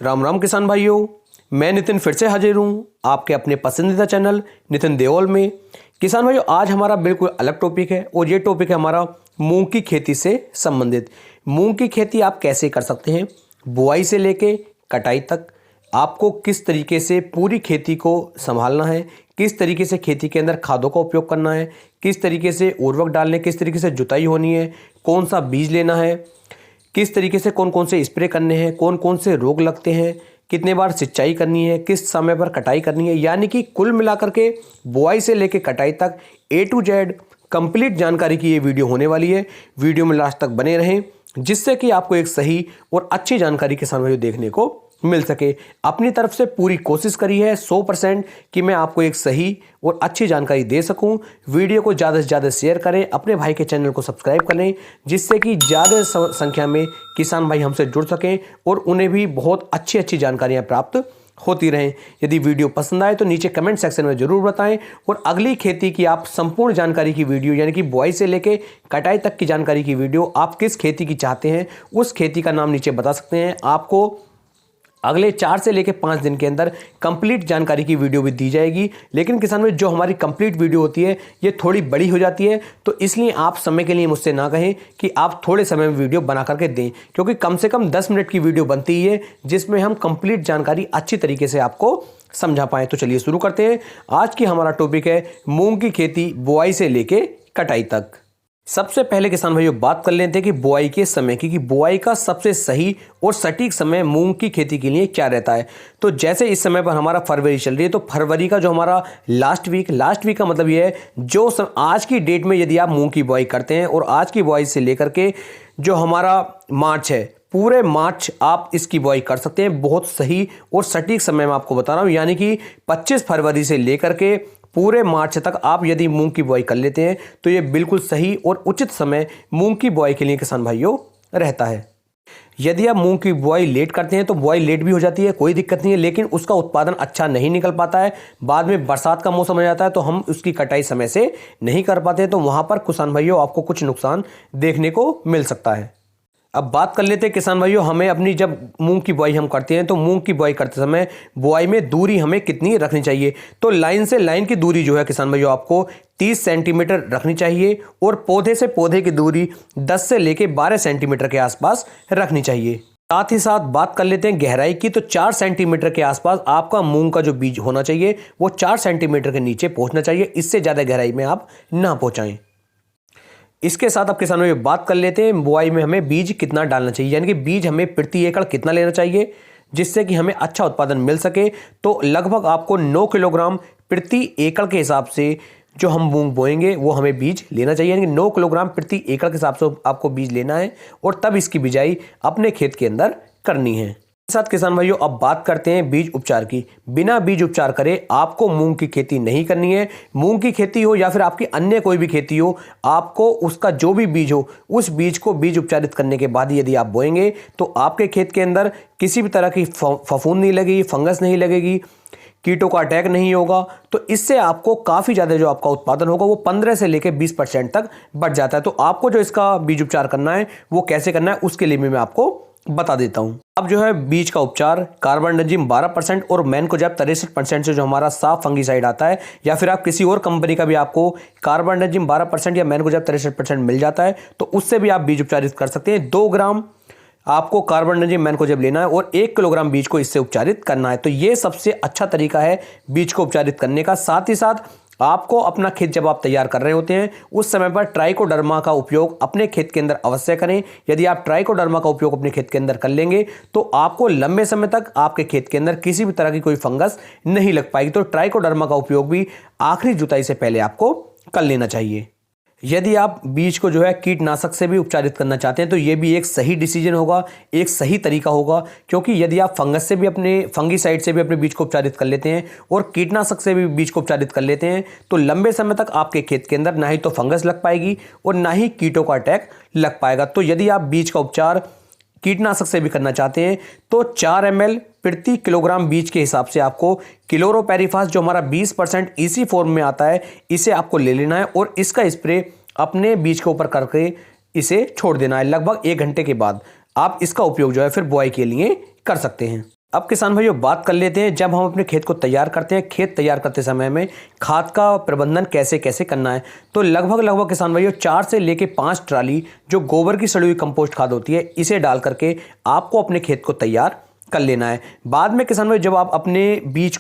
राम राम किसान भाइयों, मैं नितिन फिर से हाजिर हूँ आपके अपने पसंदीदा चैनल नितिन देओल में। किसान भाइयों, आज हमारा बिल्कुल अलग टॉपिक है और ये टॉपिक है हमारा मूंग की खेती से संबंधित। मूंग की खेती आप कैसे कर सकते हैं, बुआई से लेके कटाई तक आपको किस तरीके से पूरी खेती को संभालना है, किस तरीके से खेती के अंदर खादों का उपयोग करना है, किस तरीके से उर्वरक डालने, किस तरीके से जुताई होनी है, कौन सा बीज लेना है, किस तरीके से कौन कौन से स्प्रे करने हैं, कौन कौन से रोग लगते हैं, कितने बार सिंचाई करनी है, किस समय पर कटाई करनी है, यानी कि कुल मिलाकर के बुआई से लेकर कटाई तक A to Z कंप्लीट जानकारी की ये वीडियो होने वाली है। वीडियो में लास्ट तक बने रहें जिससे कि आपको एक सही और अच्छी जानकारी किसान भाइयों देखने को मिल सके। अपनी तरफ से पूरी कोशिश करी है 100% कि मैं आपको एक सही और अच्छी जानकारी दे सकूं। वीडियो को ज़्यादा से ज़्यादा शेयर करें, अपने भाई के चैनल को सब्सक्राइब करें जिससे कि ज़्यादा संख्या में किसान भाई हमसे जुड़ सकें और उन्हें भी बहुत अच्छी अच्छी जानकारियां प्राप्त होती रहें। यदि वीडियो पसंद आए तो नीचे कमेंट सेक्शन में ज़रूर बताएं और अगली खेती की आप संपूर्ण जानकारी की वीडियो यानी कि बुआई से लेके कटाई तक की जानकारी की वीडियो आप किस खेती की चाहते हैं उस खेती का नाम नीचे बता सकते हैं। आपको अगले 4 से लेकर 5 दिन के अंदर कंप्लीट जानकारी की वीडियो भी दी जाएगी। लेकिन किसान भाई, जो हमारी कंप्लीट वीडियो होती है ये थोड़ी बड़ी हो जाती है, तो इसलिए आप समय के लिए मुझसे ना कहें कि आप थोड़े समय में वीडियो बना करके दें, क्योंकि कम से कम 10 मिनट की वीडियो बनती ही है जिसमें हम कंप्लीट जानकारी अच्छी तरीके से आपको समझा पाएँ। तो चलिए शुरू करते हैं। आज की हमारा टॉपिक है मूंग की खेती बुआई से लेके कटाई तक। सबसे पहले किसान भाइयों बात कर लेते हैं कि बुआई के समय की, कि बुआई का सबसे सही और सटीक समय मूंग की खेती के लिए क्या रहता है। तो जैसे इस समय पर हमारा फरवरी चल रही है, तो फरवरी का जो हमारा लास्ट वीक का मतलब ये है जो आज की डेट में यदि आप मूंग की बुआई करते हैं और आज की बुआई से लेकर के जो हमारा मार्च है, पूरे मार्च आप इसकी बुआई कर सकते हैं। बहुत सही और सटीक समय मैं आपको बता रहा हूं, यानी कि 25 फरवरी से लेकर के पूरे मार्च तक आप यदि मूंग की बुआई कर लेते हैं तो ये बिल्कुल सही और उचित समय मूंग की बुआई के लिए किसान भाइयों रहता है। यदि आप मूंग की बुआई लेट करते हैं तो बुआई लेट भी हो जाती है, कोई दिक्कत नहीं है, लेकिन उसका उत्पादन अच्छा नहीं निकल पाता है। बाद में बरसात का मौसम आ जाता है तो हम उसकी कटाई समय से नहीं कर पाते हैं, तो वहां पर किसान भाइयों आपको कुछ नुकसान देखने को मिल सकता है। अब बात कर लेते हैं किसान भाइयों, हमें अपनी जब मूंग की बुआई हम करते हैं तो मूंग की बुआई करते समय बुआई में दूरी हमें कितनी रखनी चाहिए। तो लाइन से लाइन की दूरी जो है किसान भाइयों आपको 30 सेंटीमीटर रखनी चाहिए और पौधे से पौधे की दूरी 10 से लेके 12 सेंटीमीटर के आसपास रखनी चाहिए। साथ ही साथ बात कर लेते हैं गहराई की, तो 4 सेंटीमीटर के आसपास आपका मूंग का जो बीज होना चाहिए वो 4 सेंटीमीटर के नीचे पहुंचना चाहिए, इससे ज़्यादा गहराई में आप ना पहुंचाएं। इसके साथ अब किसानों में बात कर लेते हैं बुआई में हमें बीज कितना डालना चाहिए, यानी कि बीज हमें प्रति एकड़ कितना लेना चाहिए जिससे कि हमें अच्छा उत्पादन मिल सके। तो लगभग आपको 9 किलोग्राम प्रति एकड़ के हिसाब से जो हम मूंग बोएंगे वो हमें बीज लेना चाहिए, यानी कि 9 किलोग्राम प्रति एकड़ के हिसाब से आपको बीज लेना है और तब इसकी बिजाई अपने खेत के अंदर करनी है। साथ किसान भाइयों अब बात करते हैं बीज उपचार की। बिना बीज उपचार करे आपको मूंग की खेती नहीं करनी है। मूंग की खेती हो या फिर आपकी अन्य कोई भी खेती हो, आपको उसका जो भी बीज हो उस बीज को बीज उपचारित करने के बाद यदि आप बोएंगे तो आपके खेत के अंदर किसी भी तरह की फफूंद नहीं लगेगी, फंगस नहीं लगेगी, कीटों का अटैक नहीं होगा। तो इससे आपको काफ़ी ज़्यादा जो आपका उत्पादन होगा वो 15 से लेकर 20% तक बढ़ जाता है। तो आपको जो इसका बीज उपचार करना है वो कैसे करना है उसके लिए मैं आपको बता देता हूं। अब जो है बीज का उपचार कार्बेंडाजिम 12% और मैनकोजेब 63% से जो हमारा साफ फंगीसाइड आता है, या फिर आप किसी और कंपनी का भी आपको कार्बेंडाजिम 12% या मैनकोजेब 63% मिल जाता है तो उससे भी आप बीज उपचारित कर सकते हैं। 2 ग्राम आपको कार्बेंडाजिम मैनकोजेब लेना है और 1 किलोग्राम बीज को इससे उपचारित करना है। तो ये सबसे अच्छा तरीका है बीज को उपचारित करने का। साथ ही साथ आपको अपना खेत जब आप तैयार कर रहे होते हैं उस समय पर ट्राइकोडर्मा का उपयोग अपने खेत के अंदर अवश्य करें। यदि आप ट्राइकोडर्मा का उपयोग अपने खेत के अंदर कर लेंगे तो आपको लंबे समय तक आपके खेत के अंदर किसी भी तरह की कोई फंगस नहीं लग पाएगी। तो ट्राइकोडर्मा का उपयोग भी आखिरी जुताई से पहले आपको कर लेना चाहिए। यदि आप बीज को जो है कीटनाशक से भी उपचारित करना चाहते हैं तो ये भी एक सही डिसीजन होगा, एक सही तरीका होगा, क्योंकि यदि आप फंगस से भी अपने फंगीसाइड से भी अपने बीज को उपचारित कर लेते हैं और कीटनाशक से भी बीज को उपचारित कर लेते हैं तो लंबे समय तक आपके खेत के अंदर ना ही तो फंगस लग पाएगी और ना ही कीटों का अटैक लग पाएगा। तो यदि आप बीज का उपचार कीटनाशक से भी करना चाहते हैं तो 4 ml प्रति किलोग्राम बीज के हिसाब से आपको क्लोरोपेरिफास जो हमारा 20% इसी फॉर्म में आता है इसे आपको ले लेना है और इसका स्प्रे अपने बीज के ऊपर करके इसे छोड़ देना है। लगभग 1 घंटे के बाद आप इसका उपयोग जो है फिर बुआई के लिए कर सकते हैं। अब किसान भाइयों बात कर लेते हैं, जब हम अपने खेत को तैयार करते हैं, खेत तैयार करते समय में खाद का प्रबंधन कैसे कैसे करना है। तो लगभग किसान भाइयों 4 से लेके 5 ट्राली जो गोबर की सड़ी हुई कंपोस्ट खाद होती है, इसे डाल करके आपको अपने खेत को तैयार कर लेना है। बाद में किसान भाई जब आप अपने बीज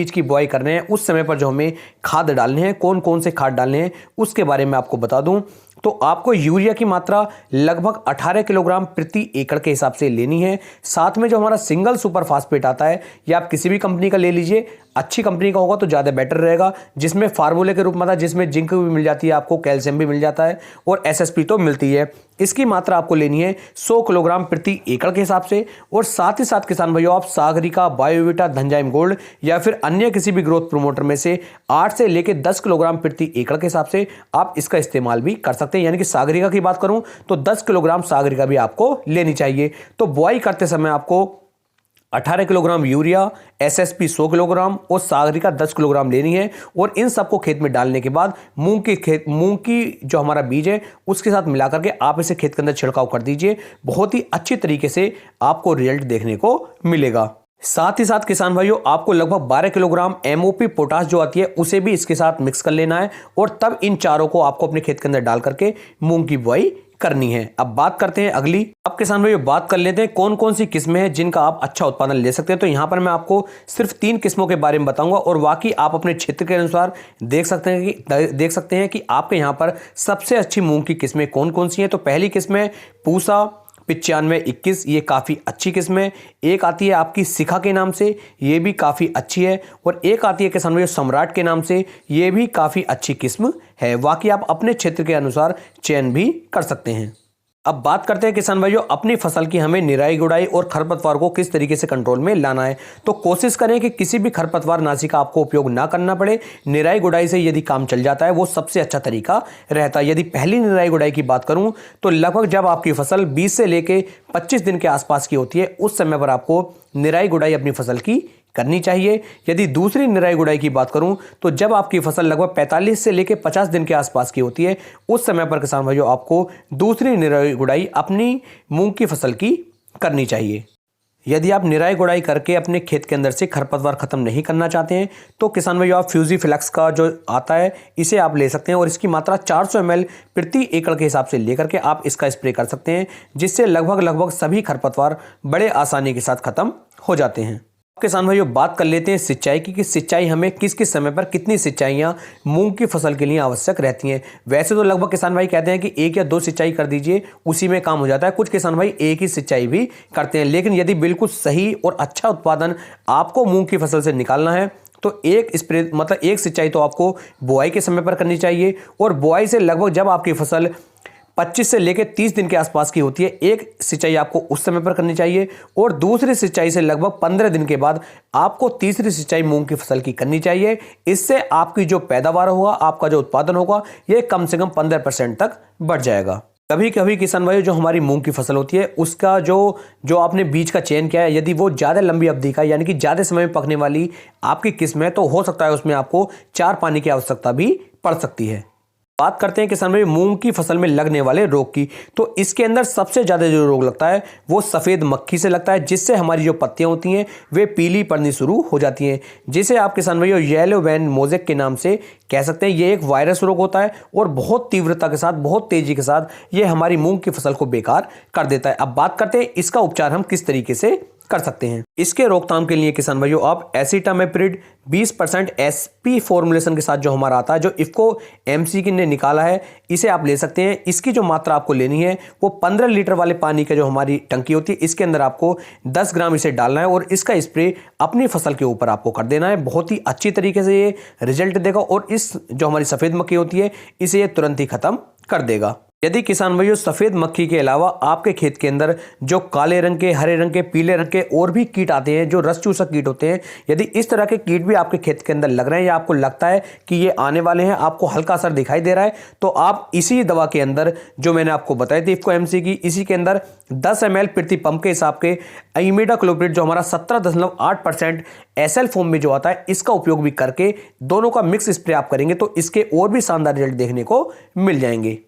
की बुआई कर रहे हैं, उस समय पर जो हमें खाद डालने हैं, कौन कौन से खाद डालने हैं, उसके बारे में आपको बता दूं तो आपको यूरिया की मात्रा लगभग 18 किलोग्राम प्रति एकड़ के हिसाब से लेनी है। साथ में जो हमारा सिंगल सुपर फास्फेट आता है, या आप किसी भी कंपनी का ले लीजिए, अच्छी कंपनी का होगा तो ज़्यादा बेटर रहेगा, जिसमें फार्मूले के रूप में आता है, जिसमें जिंक भी मिल जाती है, आपको कैल्शियम भी मिल जाता है और एसएसपी तो मिलती है। इसकी मात्रा आपको लेनी है 100 किलोग्राम प्रति एकड़ के हिसाब से। और साथ ही साथ किसान भाइयों आप सागरिका, बायोविटा, धनजाइम गोल्ड या फिर अन्य किसी भी ग्रोथ प्रोमोटर में से 8 से लेकर 10 किलोग्राम प्रति एकड़ के हिसाब से आप इसका इस्तेमाल भी कर सकते हैं। यानी कि सागरिका की बात करूं तो 10 किलोग्राम सागरिका भी आपको लेनी चाहिए। तो बुआई करते समय आपको 18 किलोग्राम यूरिया, एसएसपी 100 किलोग्राम और सागरिका 10 किलोग्राम लेनी है। और इन सबको खेत में डालने के बाद मूंग की जो हमारा बीज है उसके साथ मिलाकर के आप इसे खेत के अंदर छिड़काव कर दीजिए। बहुत ही अच्छी तरीके से आपको रिजल्ट देखने को मिलेगा। साथ ही साथ किसान भाइयों आपको लगभग 12 किलोग्राम एमओपी पोटाश जो आती है उसे भी इसके साथ मिक्स कर लेना है, और तब इन चारों को आपको अपने खेत के अंदर डाल करके मूंग की बुआई करनी है। अब बात करते हैं अगली। अब किसान भाइयों बात कर लेते हैं कौन कौन सी किस्में हैं जिनका आप अच्छा उत्पादन ले सकते हैं। तो यहां पर मैं आपको सिर्फ 3 किस्मों के बारे में बताऊंगा, और बाकी आप अपने क्षेत्र के अनुसार देख सकते हैं कि आपके यहां पर सबसे अच्छी मूंग की किस्में कौन कौन सी हैं। तो पहली किस्म है पूसा 9521, ये काफ़ी अच्छी किस्म है। एक आती है आपकी शिखा के नाम से, ये भी काफ़ी अच्छी है। और एक आती है किसान भाइयों सम्राट के नाम से, ये भी काफ़ी अच्छी किस्म है। बाकी आप अपने क्षेत्र के अनुसार चयन भी कर सकते हैं। अब बात करते हैं किसान भाइयों अपनी फसल की हमें निराई गुड़ाई और खरपतवार को किस तरीके से कंट्रोल में लाना है। तो कोशिश करें कि किसी भी खरपतवार नाशी का आपको उपयोग ना करना पड़े। निराई गुड़ाई से यदि काम चल जाता है वो सबसे अच्छा तरीका रहता है। यदि पहली निराई गुड़ाई की बात करूं तो लगभग जब आपकी फसल 20 से लेके 25 दिन के आसपास की होती है, उस समय पर आपको निराई गुड़ाई अपनी फसल की करनी चाहिए। यदि दूसरी निराई गुड़ाई की बात करूं तो जब आपकी फसल लगभग 45 से लेकर 50 दिन के आसपास की होती है, उस समय पर किसान भाइयों आपको दूसरी निराई गुड़ाई अपनी मूंग की फसल की करनी चाहिए। यदि आप निराई गुड़ाई करके अपने खेत के अंदर से खरपतवार खत्म नहीं करना चाहते हैं तो किसान भाइयों आप फ्यूजीफिलक्स का जो आता है इसे आप ले सकते हैं, और इसकी मात्रा 400 ml प्रति एकड़ के हिसाब से लेकर के आप इसका स्प्रे कर सकते हैं, जिससे लगभग सभी खरपतवार बड़े आसानी के साथ खत्म हो जाते हैं। किसान भाइयों बात कर लेते हैं सिंचाई की, कि सिंचाई हमें किस किस समय पर कितनी सिंचाइयाँ मूंग की फसल के लिए आवश्यक रहती हैं। वैसे तो लगभग किसान भाई कहते हैं कि 1 या 2 सिंचाई कर दीजिए, उसी में काम हो जाता है। कुछ किसान भाई 1 ही सिंचाई भी करते हैं, लेकिन यदि बिल्कुल सही और अच्छा उत्पादन आपको मूंग की फसल से निकालना है तो एक सिंचाई तो आपको बुआई के समय पर करनी चाहिए, और बुआई से लगभग जब आपकी फसल 25 से लेकर 30 दिन के आसपास की होती है, एक सिंचाई आपको उस समय पर करनी चाहिए, और दूसरी सिंचाई से लगभग 15 दिन के बाद आपको तीसरी सिंचाई मूंग की फसल की करनी चाहिए। इससे आपकी जो पैदावार होगा, आपका जो उत्पादन होगा, ये कम से कम 15% तक बढ़ जाएगा। कभी कभी किसान भाइयों जो हमारी मूंग की फसल होती है उसका जो आपने बीज का चयन किया है, यदि वो ज़्यादा लंबी अवधि का यानी कि ज़्यादा समय में पकने वाली आपकी किस्म है, तो हो सकता है उसमें आपको 4 पानी की आवश्यकता भी पड़ सकती है। बात करते हैं किसान भाई मूंग की फसल में लगने वाले रोग की। तो इसके अंदर सबसे ज़्यादा जो रोग लगता है वो सफ़ेद मक्खी से लगता है, जिससे हमारी जो पत्तियां होती हैं वे पीली पड़नी शुरू हो जाती हैं, जिसे आप किसान भाइयों येलो वेन मोज़ेक के नाम से कह सकते हैं। ये एक वायरस रोग होता है और बहुत तीव्रता के साथ, बहुत तेज़ी के साथ ये हमारी मूंग की फसल को बेकार कर देता है। अब बात करते हैं इसका उपचार हम किस तरीके से कर सकते हैं। इसके रोकथाम के लिए किसान भाइयों आप एसिटामेप्रिड 20% एसपी फॉर्मुलेशन के साथ जो हमारा आता है, जो इफको एमसी ने निकाला है, इसे आप ले सकते हैं। इसकी जो मात्रा आपको लेनी है वो 15 लीटर वाले पानी का जो हमारी टंकी होती है, इसके अंदर आपको 10 ग्राम इसे डालना है, और इसका स्प्रे अपनी फसल के ऊपर आपको कर देना है। बहुत ही अच्छी तरीके से ये रिजल्ट देगा, और इस जो हमारी सफ़ेद मक्खी होती है इसे ये तुरंत ही खत्म कर देगा। यदि किसान भाइयों सफ़ेद मक्खी के अलावा आपके खेत के अंदर जो काले रंग के, हरे रंग के, पीले रंग के और भी कीट आते हैं, जो रस चूसक कीट होते हैं, यदि इस तरह के कीट भी आपके खेत के अंदर लग रहे हैं या आपको लगता है कि ये आने वाले हैं, आपको हल्का असर दिखाई दे रहा है, तो आप इसी दवा के अंदर जो मैंने आपको बताई थी इफको एमसी की, इसी के अंदर 10 ml प्रति पंप के हिसाब के इमिडाक्लोप्रिड जो हमारा 17.8% एसएल फॉर्म में जो आता है, इसका उपयोग भी करके दोनों का मिक्स स्प्रे आप करेंगे तो इसके और भी शानदार रिजल्ट देखने को मिल जाएंगे।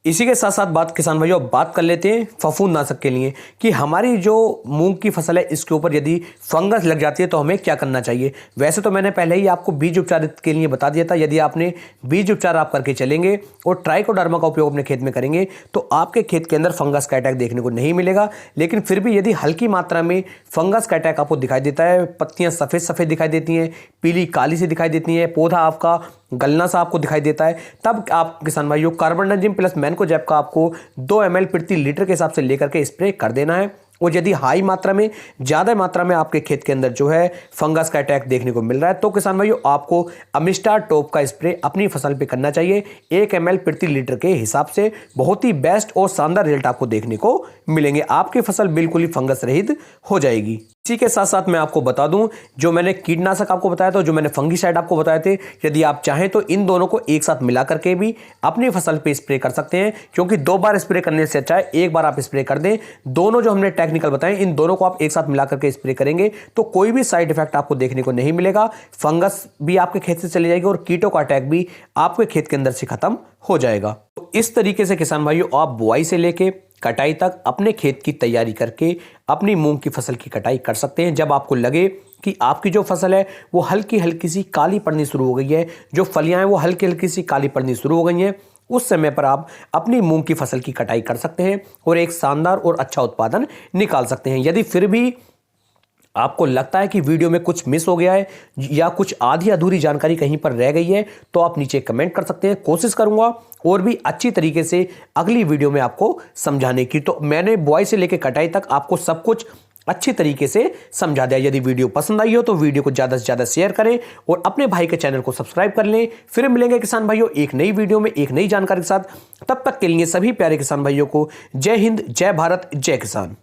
इसी के साथ साथ बात किसान भाइयों बात कर लेते हैं फफूंदनाशक के लिए कि हमारी जो मूंग की फसल है इसके ऊपर यदि फंगस लग जाती है तो हमें क्या करना चाहिए। वैसे तो मैंने पहले ही आपको बीज उपचार के लिए बता दिया था। यदि आपने बीज उपचार आप करके चलेंगे और ट्राइकोडर्मा का उपयोग अपने खेत में करेंगे तो आपके खेत के अंदर फंगस का अटैक देखने को नहीं मिलेगा। लेकिन फिर भी यदि हल्की मात्रा में फंगस का अटैक आपको दिखाई देता है, पत्तियां सफ़ेद सफ़ेद दिखाई देती हैं, पीली काली सी दिखाई देती हैं, पौधा आपका गलना सा आपको दिखाई देता है, तब आप किसान भाइयों कार्बनडाजिम प्लस मैनकोजेब का आपको 2 ml प्रति लीटर के हिसाब से लेकर के स्प्रे कर देना है। और यदि हाई मात्रा में, ज़्यादा मात्रा में आपके खेत के अंदर जो है फंगस का अटैक देखने को मिल रहा है तो किसान भाइयों आपको अमिस्टार टॉप का स्प्रे अपनी फसल पे करना चाहिए 1 ml प्रति लीटर के हिसाब से। बहुत ही बेस्ट और शानदार रिजल्ट आपको देखने को मिलेंगे। आपकी फसल बिल्कुल ही फंगस रहित हो जाएगी। इसी के साथ साथ मैं आपको बता दूं, जो मैंने कीटनाशक आपको बताया था, जो मैंने फंगीसाइड आपको बताए थे, यदि आप चाहें तो इन दोनों को एक साथ मिला करके भी अपनी फसल पे स्प्रे कर सकते हैं। क्योंकि 2 बार स्प्रे करने से अच्छा है एक बार आप स्प्रे कर दें। दोनों जो हमने टेक्निकल बताए इन दोनों को आप एक साथ मिला करके स्प्रे करेंगे तो कोई भी साइड इफेक्ट आपको देखने को नहीं मिलेगा। फंगस भी आपके खेत से चली जाएगी और कीटों का अटैक भी आपके खेत के अंदर से खत्म हो जाएगा। तो इस तरीके से किसान भाइयों आप बुआई से लेके कटाई तक अपने खेत की तैयारी करके अपनी मूंग की फसल की कटाई कर सकते हैं। जब आपको लगे कि आपकी जो फसल है वो हल्की हल्की सी काली पड़नी शुरू हो गई है, जो फलियां हैं वो हल्की हल्की सी काली पड़नी शुरू हो गई हैं, उस समय पर आप अपनी मूंग की फसल की कटाई कर सकते हैं और एक शानदार और अच्छा उत्पादन निकाल सकते हैं। यदि फिर भी आपको लगता है कि वीडियो में कुछ मिस हो गया है या कुछ आधी अधूरी जानकारी कहीं पर रह गई है तो आप नीचे कमेंट कर सकते हैं। कोशिश करूंगा और भी अच्छी तरीके से अगली वीडियो में आपको समझाने की। तो मैंने बुआई से लेकर कटाई तक आपको सब कुछ अच्छी तरीके से समझा दिया। यदि वीडियो पसंद आई हो तो वीडियो को ज़्यादा से ज़्यादा शेयर करें और अपने भाई के चैनल को सब्सक्राइब कर लें। फिर मिलेंगे किसान भाइयों एक नई वीडियो में एक नई जानकारी के साथ। तब तक के लिए सभी प्यारे किसान भाइयों को जय हिंद, जय भारत, जय किसान।